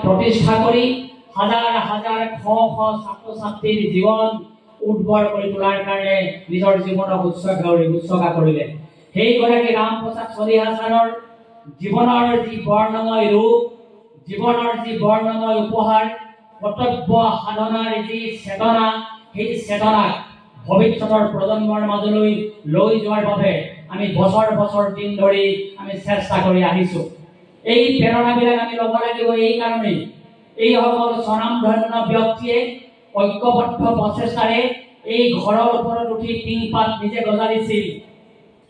প্ৰতিষ্ঠা কৰি হাজাৰ হাজাৰ শ শ ছাত্ৰ ছাত্ৰীৰ জীৱন উদ্ভৰ কৰি তোলাৰ কাৰণে নিজৰ জীৱনক উৎসৰ্গা কৰিলে। সেইগৰাকী ৰামপ্ৰসাদ চলিহা ছাৰৰ জীৱনৰ যি বৰ্ণময় ৰূপ, জীৱনৰ যি বৰ্ণময় উপহাৰ, কৰ্তব্য সাধনাৰ যি চেতনা, সেই চেতনাক ভৱিষ্যতৰ প্ৰজন্মৰ মাজলৈ লৈ যোৱাৰ বাবে আমি বছৰ বছৰ দিন ধৰি আমি চেষ্টা কৰি আহিছোঁ। এই প্ৰেৰণাবিলাক আমি ল'ব লাগিব। এই কাৰণেই এই সকল স্বনামধন্য ব্যক্তিয়ে ঐক্যবদ্ধ প্ৰচেষ্টাৰে এই ঘৰৰ ওপৰত উঠি টিংপাত নিজে গজালিছিল,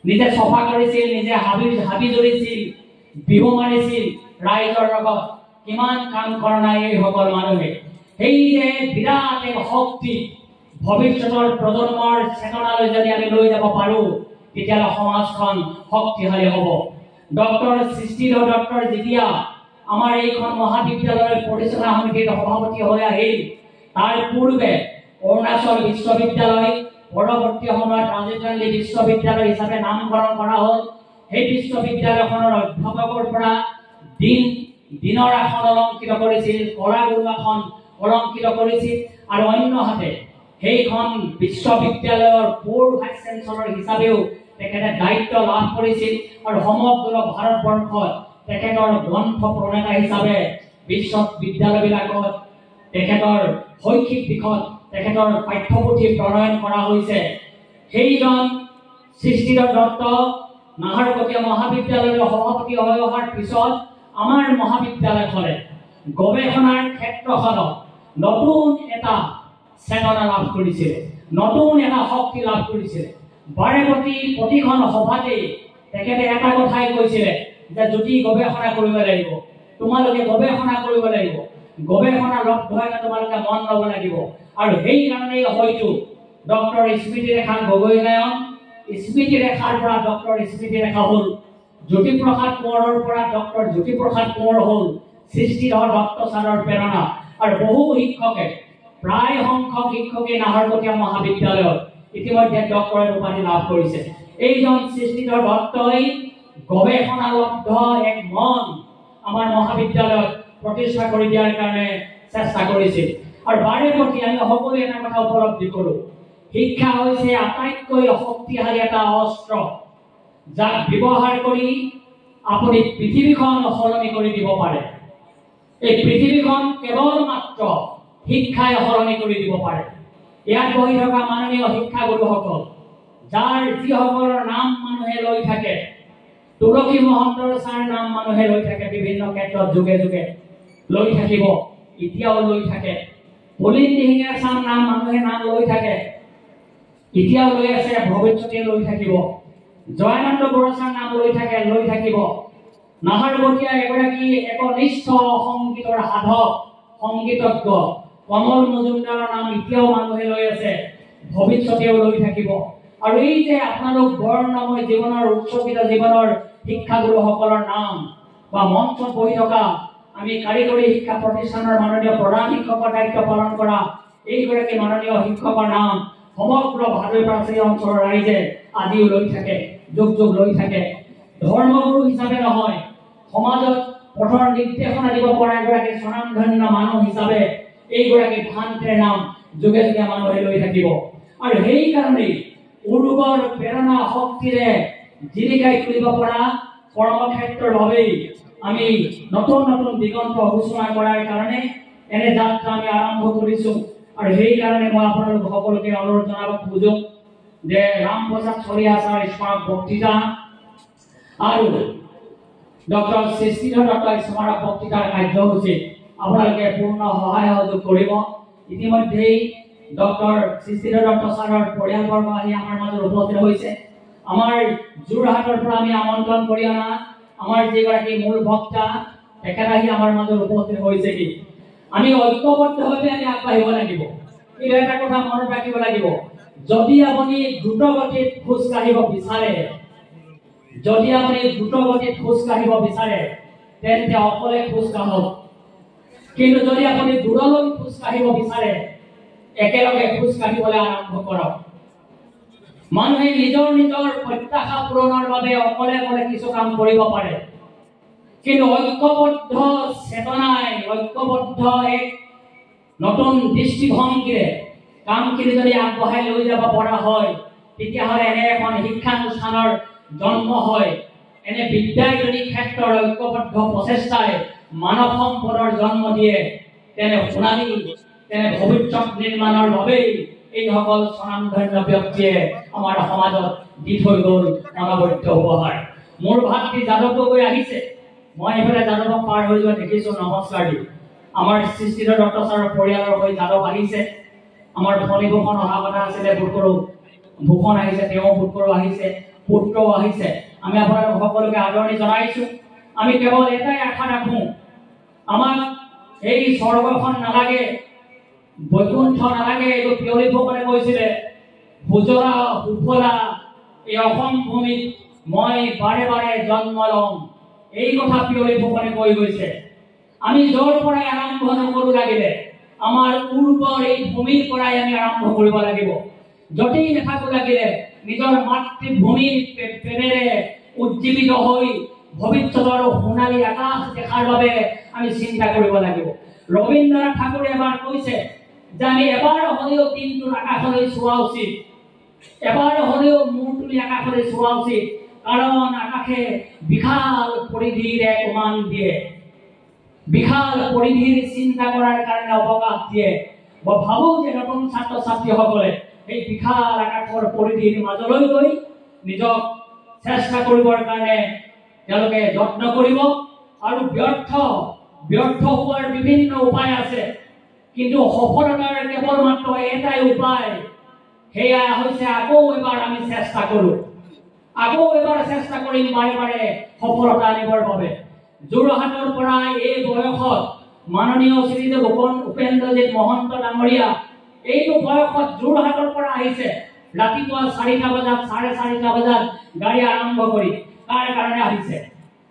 নিজে চফা কৰিছিল, নিজে হাবি জুৰিছিল, বিহু মাৰিছিল ৰাইজৰ লগত। কিমান কাম কৰা নাই এই সকল মানুহে। সেই যে বিৰাট এক শক্তি ভৱিষ্যতৰ প্ৰজন্মৰ চেতনালৈ যদি আমি লৈ যাব পাৰোঁ, তেতিয়াহ'লে সমাজখন শক্তিশালী হ'ব। ডক্টৰ সৃষ্টিধৰ দত্তৰ যেতিয়া আমাৰ এইখন মহাবিদ্যালয়ৰ পৰিচালনা সমিতিৰ সভাপতি হৈ আহিল, তাৰ পূৰ্বে অৰুণাচল বিশ্ববিদ্যালয়, পৰৱৰ্তী সময়ত ৰাজীৱ গান্ধী বিশ্ববিদ্যালয় হিচাপে নামকৰণ কৰা হ'ল। সেই বিশ্ববিদ্যালয়খনৰ অধ্যাপকৰ পৰা দিনৰ আসন অলংকৃত কৰিছিল, কলাগুৰু আসন অলংকৃত কৰিছিল, আৰু অন্যহাতে সেইখন বিশ্ববিদ্যালয়ৰ পূৰ্ব ভাইচ চেঞ্চেলৰ হিচাপেও তেখেতে দায়িত্ব লাভ কৰিছিল। আৰু সমগ্ৰ ভাৰতবৰ্ষত তেখেতৰ গ্ৰন্থ প্ৰণেতা হিচাপে বিশ্ববিদ্যালয়বিলাকত তেখেতৰ শৈক্ষিক দিশত তেখেতৰ পাঠ্যপুথি প্ৰণয়ন কৰা হৈছে। সেইজন সৃষ্টিধৰ দত্ত নাহৰকটীয়া মহাবিদ্যালয়ৰ সভাপতি হৈ অহাৰ পিছত আমাৰ মহাবিদ্যালয়খনে গৱেষণাৰ ক্ষেত্ৰখনত নতুন এটা চেতনা লাভ কৰিছিল, নতুন এটা শক্তি লাভ কৰিছিল। বাৰে প্ৰতিখন সভাতে তেখেতে এটা কথাই কৈছিলে যে যদি গৱেষণা কৰিব লাগিব, তোমালোকে গৱেষণা কৰিব লাগিব, গৱেষণা লব্ধৰে তোমালোকে মন ল'ব লাগিব। আৰু সেইকাৰণেই হয়তো ডক্টৰ স্মৃতিৰেখা গগৈনায়ন, স্মৃতিৰেখাৰ পৰা ডক্টৰ স্মৃতিৰেখা হ'ল, জ্যোতিপ্ৰসাদ কোঁৱৰৰ পৰা ডক্টৰ জ্যোতিপ্ৰসাদ কোঁৱৰ হ'ল সৃষ্টিধৰ দত্ত ছাৰৰ প্ৰেৰণা। আৰু বহু শিক্ষকে, প্ৰায় সংখ্যক শিক্ষকে নাহৰকটীয়া মহাবিদ্যালয়ত ইতিমধ্যে ডক্টৰেট উপাধি লাভ কৰিছে। এইজন সৃষ্টিধৰ দত্তই গৱেষণালব্ধ এক মন আমাৰ মহাবিদ্যালয়ত প্ৰতিষ্ঠা কৰি দিয়াৰ কাৰণে চেষ্টা কৰিছিল। আৰু বাৰে প্ৰতি আমি সকলোৱে এটা কথা উপলব্ধি কৰোঁ, শিক্ষা হৈছে আটাইতকৈ শক্তিশালী এটা অস্ত্ৰ, যাক ব্যৱহাৰ কৰি আপুনি পৃথিৱীখন সলনি কৰি দিব পাৰে। এই পৃথিৱীখন কেৱল মাত্ৰ শিক্ষাই সলনি কৰি দিব পাৰে। ইয়াত বহি থকা মাননীয় শিক্ষাগুৰুসকল, যাৰ যিসকলৰ নাম মানুহে লৈ থাকে, তুলসী মহন্তৰ ছাৰ নাম মানুহে লৈ থাকে, বিভিন্ন ক্ষেত্ৰত যুগে যুগে লৈ থাকিব, এতিয়াও লৈ থাকে। পুলিন দিহিঙীয়া ছাৰ নাম মানুহে নাম লৈ থাকে, এতিয়াও লৈ আছে, ভৱিষ্যতে লৈ থাকিব। জয়ানন্দ বৰুৱা ছাৰ নাম লৈ থাকে, লৈ থাকিব। নাহৰকটীয়া এগৰাকী একনিষ্ঠ সংগীতৰ সাধক, সংগীতজ্ঞ কমল মজুমদাৰৰ নাম এতিয়াও মানুহে লৈ আছে, ভৱিষ্যতেও লৈ থাকিব। আৰু এই যে আপোনালোক বৰ্ণময় জীৱনৰ উৎসৰ্গিত জীৱনৰ শিক্ষাগুৰুসকলৰ নাম বা মঞ্চত বহি থকা আমি কাৰিকৰী শিক্ষা প্ৰতিষ্ঠানৰ মাননীয় প্ৰধান শিক্ষকৰ দায়িত্ব পালন কৰা এইগৰাকী মাননীয় শিক্ষকৰ নাম সমগ্ৰ ভাৰতবৰ্ষৰ অঞ্চলৰ ৰাইজে আজিও লৈ থাকে, যুগ যুগ লৈ থাকে। ধৰ্মগুৰু হিচাপে নহয়, সমাজত পথৰ নিৰ্দেশনা দিব পৰা এগৰাকী স্বনামধন্য মানুহ হিচাপে এইগৰাকী ভান্তেৰ নাম যুগে যুগে মানুহে লৈ থাকিব। আৰু সেইকাৰণেই উৰ্বৰ প্ৰেৰণা শক্তিৰে জিলিকাই তুলিব পৰা কৰ্মক্ষেত্ৰৰ বাবেই আমি নতুন নতুন দিগন্ত সূচনা কৰাৰ কাৰণে এনে যাত্ৰা আমি আৰম্ভ কৰিছোঁ। আৰু সেইকাৰণে মই আপোনালোক সকলোকে অনুৰোধ জনাব খোজোঁ যে ৰামপ্ৰসাদ চলিহা ছাৰ স্মাৰক বক্তৃতা আৰু ডক্টৰ সৃষ্টিধৰ দত্ত স্মাৰক বক্তৃতাৰ কাৰ্যসূচীত আপোনালোকে পূৰ্ণ সহায় সহযোগ কৰিব। ইতিমধ্যেই ডক্টৰ সৃষ্টিধৰ দত্ত ছাৰৰ পৰিয়ালবৰ্গ আহি আমাৰ মাজত উপস্থিত হৈছে। আমাৰ যোৰহাটৰ পৰা আমি আমন্ত্ৰণ কৰি অনা আমাৰ যিগৰাকী মূল বক্তা তেখেত আহি আমাৰ মাজত উপস্থিত হৈছে। কি আমি ঐক্যবদ্ধভাৱে আমি আগবাঢ়িব লাগিব। কিন্তু এটা কথা মনত ৰাখিব লাগিব, যদি আপুনি দ্ৰুতগতিত খোজ কাঢ়িব বিচাৰে, যদি আপুনি দ্ৰুতগতিত খোজ কাঢ়িব বিচাৰে তেন্তে অকলে খোজ কাঢ়ক। কিন্তু যদি আপুনি দূৰলৈ খোজ কাঢ়িব বিচাৰে একেলগে খোজ কাঢ়িবলৈ আৰম্ভ কৰক। মানুহে নিজৰ নিজৰ প্ৰত্যাশা পূৰণৰ বাবে অকলে অকলে কিছু কাম কৰিব পাৰে, কিন্তু ঐক্যবদ্ধ চেতনাই ঐক্যবদ্ধ এক নতুন দৃষ্টিভংগীৰে কামখিনি যদি আগবঢ়াই লৈ যাব পৰা হয় তেতিয়াহ'লে এনে এখন শিক্ষানুষ্ঠানৰ জন্ম হয়। এনে বিদ্যায়তনিক ক্ষেত্ৰৰ ঐক্যবদ্ধ প্ৰচেষ্টাই মানৱ সম্পদৰ জন্ম দিয়ে। তেনে সোণালী তেনে ভৱিষ্যত নিৰ্মাণৰ বাবেই এইসকল স্বনামধন্য ব্যক্তিয়ে আমাৰ সমাজত দি থৈ গ'ল অনবদ্য উপহাৰ। মোৰ ভাতৃ যাদৱ গগৈ আহিছে, মই এইফালে যাদৱক পাৰ হৈ যোৱা দেখিছোঁ, নমস্কাৰ দি। আমাৰ সৃষ্টিধৰ দত্ত ছাৰৰ পৰিয়ালৰ হৈ যাদৱ আহিছে। আমাৰ ভনীভূষণ অহা কথা আছিলে, বোধকৰো ভূষণ আহিছে, তেওঁ বোধকৰো আহিছে, পুত্ৰও আহিছে। আমি আপোনালোক সকলোকে আদৰণি জনাইছোঁ। আমি কেৱল এটাই আশা ৰাখোঁ, আমাক এই স্বৰ্গখন নালাগে, বৈকুণ্ঠ নালাগে। এইটো পিয়লি ফুকনে কৈছিলে, সুজলা সুফলা এই অসম ভূমিত মই বাৰে বাৰে জন্ম লম, এই কথা পিয়লি ফুকনে কৈ গৈছে। আমি য'ৰ পৰাই আৰম্ভ নকৰোঁ লাগিলে আমাৰ উৰ্বৰ এই ভূমিৰ পৰাই আমি আৰম্ভ কৰিব লাগিব। য'তেই নাথাকোঁ লাগিলে নিজৰ মাতৃভূমিৰ প্ৰেমেৰে উজ্জীৱিত হৈ ভৱিষ্যতৰ সোণালী আকাশ দেখাৰ বাবে আমি চিন্তা কৰিব লাগিব। ৰবীন্দ্ৰনাথ ঠাকুৰে এবাৰ কৈছে যে আমি এবাৰ হ'লেও দিনটোৰ আকাশলৈ চোৱা উচিত, এবাৰ হ'লেও মূৰ তুলি আকাশলৈ চোৱা উচিত, কাৰণ আকাশে বিশাল পৰিধিৰ এক উমান দিয়ে, বিশাল পৰিধিৰ চিন্তা কৰাৰ কাৰণে অৱকাশ দিয়ে। মই ভাবোঁ যে নতুন ছাত্ৰ ছাত্ৰীসকলে এই বিশাল আকাশৰ পৰিধিৰ মাজলৈ গৈ নিজক চেষ্টা কৰিবৰ কাৰণে তেওঁলোকে যত্ন কৰিব। আৰু ব্যৰ্থ হোৱাৰ বিভিন্ন উপায় আছে, কিন্তু সফলতাৰ কেৱল মাত্ৰ এটাই উপায়, সেয়া হৈছে আকৌ এবাৰ আমি চেষ্টা কৰোঁ, আকৌ এবাৰ চেষ্টা কৰিম বাৰে বাৰে সফলতা আনিবৰ বাবে। যোৰহাটৰ পৰা এই বয়সত মাননীয় শ্ৰীযুত উপেন্দ্ৰজিৎ মহন্ত ডাঙৰীয়া এইটো বয়সত যোৰহাটৰ পৰা আহিছে, ৰাতিপুৱা 4টা বজাত 4:30 বজাত গাড়ী আৰম্ভ কৰি। কাৰ কাৰণে আহিছে?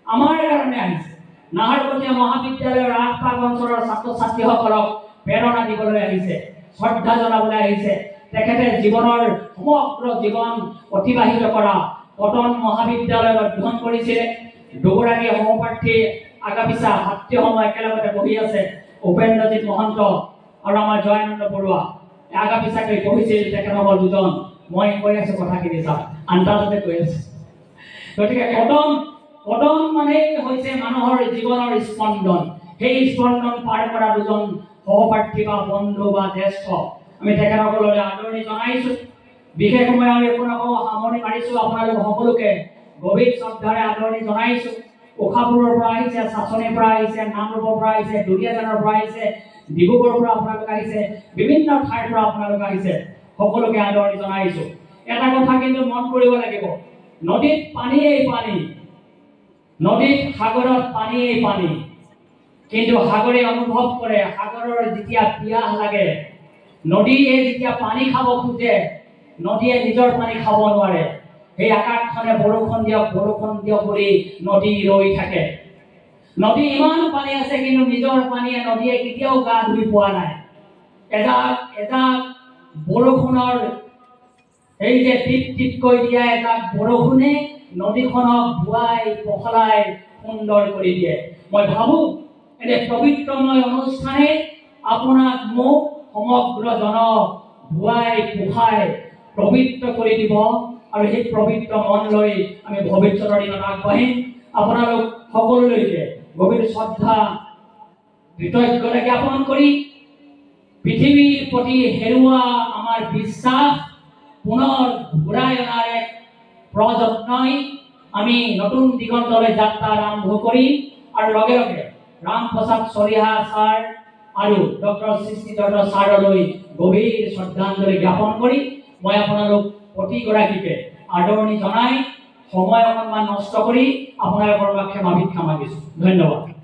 আমাৰ কাৰণে আহিছে। নাহৰকটীয়া মহাবিদ্যালয়ৰ আশপাশ অঞ্চলৰ ছাত্ৰ ছাত্ৰীসকলক প্ৰেৰণা দিবলৈ আহিছে, শ্ৰদ্ধা জনাবলৈ আহিছে। তেখেতে জীৱনৰ সমগ্ৰ জীৱন অতিবাহিত কৰা কটন মহাবিদ্যালয়ত অধ্যয়ন কৰিছিলে। দুগৰাকী সহপাঠী আগাপিছা ছাত্ৰীসমূহ একেলগতে বহি আছে, উপেন্দ্ৰজিৎ মহন্ত আৰু আমাৰ জয়ানন্দ বৰুৱা আগাপিছাকৈ পঢ়িছিল। তেখেতসকল দুজন, মই কৈ আছোঁ কথাখিনি চাওক, আন্দাজতে কৈ আছোঁ। গতিকে কটন মানে হৈছে মানুহৰ জীৱনৰ স্পন্দন। সেই স্পন্দন পাৰ কৰা দুজন সহপাঠী বা বন্ধু বা জ্যেষ্ঠ, আমি তেখেতসকললৈ আদৰণি জনাইছোঁ। বিশেষ সময় আমি আপোনালোকক সামৰণি মাৰিছোঁ। আপোনালোক সকলোকে গভীৰ শ্ৰদ্ধাৰে আদৰণি জনাইছোঁ। উষাপুৰৰ পৰা আহিছে, চাচনিৰ পৰা আহিছে, নামৰূপৰ পৰা আহিছে, দুলীয়াজানৰ পৰা আহিছে, ডিব্ৰুগড়ৰ পৰা আপোনালোক আহিছে, বিভিন্ন ঠাইৰ পৰা আপোনালোক আহিছে। সকলোকে আদৰণি জনাইছোঁ। এটা কথা কিন্তু মন কৰিব লাগিব, নদীত পানীয়েই পানী, নদীত সাগৰত পানীয়েই পানী, কিন্তু সাগৰে অনুভৱ কৰে সাগৰৰ যেতিয়া পিয়াহ লাগে, নদীয়ে যেতিয়া পানী খাব খোজে, নদীয়ে নিজৰ পানী খাব নোৱাৰে। সেই আকাশখনে বৰষুণ দিয়ক বুলি নদী ৰৈ থাকে। নদী ইমান পানী আছে, কিন্তু নিজৰ পানীয়ে নদীয়ে কেতিয়াও গা ধুই পোৱা নাই। এজাক বৰষুণৰ এই যে টিপ টিপকৈ দিয়া এজাক বৰষুণে নদীখনক ধুৱাই পখলাই সুন্দৰ কৰি দিয়ে। মই ভাবোঁ এনে পবিত্ৰময় অনুষ্ঠানে আপোনাক মোক সমগ্ৰ জনক ধুৱাই পোখাই পবিত্ৰ কৰি দিব, আৰু সেই পবিত্ৰ মন লৈ আমি ভৱিষ্যতৰ দিনত আগবাঢ়িম। আপোনালোক সকলোলৈকে গভীৰ শ্ৰদ্ধা কৃতজ্ঞতা জ্ঞাপন কৰি পৃথিৱীৰ প্ৰতি হেৰুৱা আমাৰ বিশ্বাস পুনৰ ঘূৰাই অনাৰ এক প্ৰযত্নই আমি নতুন দিগন্তলৈ যাত্ৰা আৰম্ভ কৰিম। আৰু লগে লগে ৰামপ্ৰসাদ চলিহা ছাৰ আৰু ডক্টৰ সৃষ্টিধৰ ছাৰলৈ গভীৰ শ্ৰদ্ধাঞ্জলি জ্ঞাপন কৰি মই আপোনালোক প্ৰতিগৰাকীকে আদৰণি জনাই সময় অকণমান নষ্ট কৰি আপোনালোকৰ পৰা ক্ষমা ভিক্ষা মাগিছোঁ। ধন্যবাদ।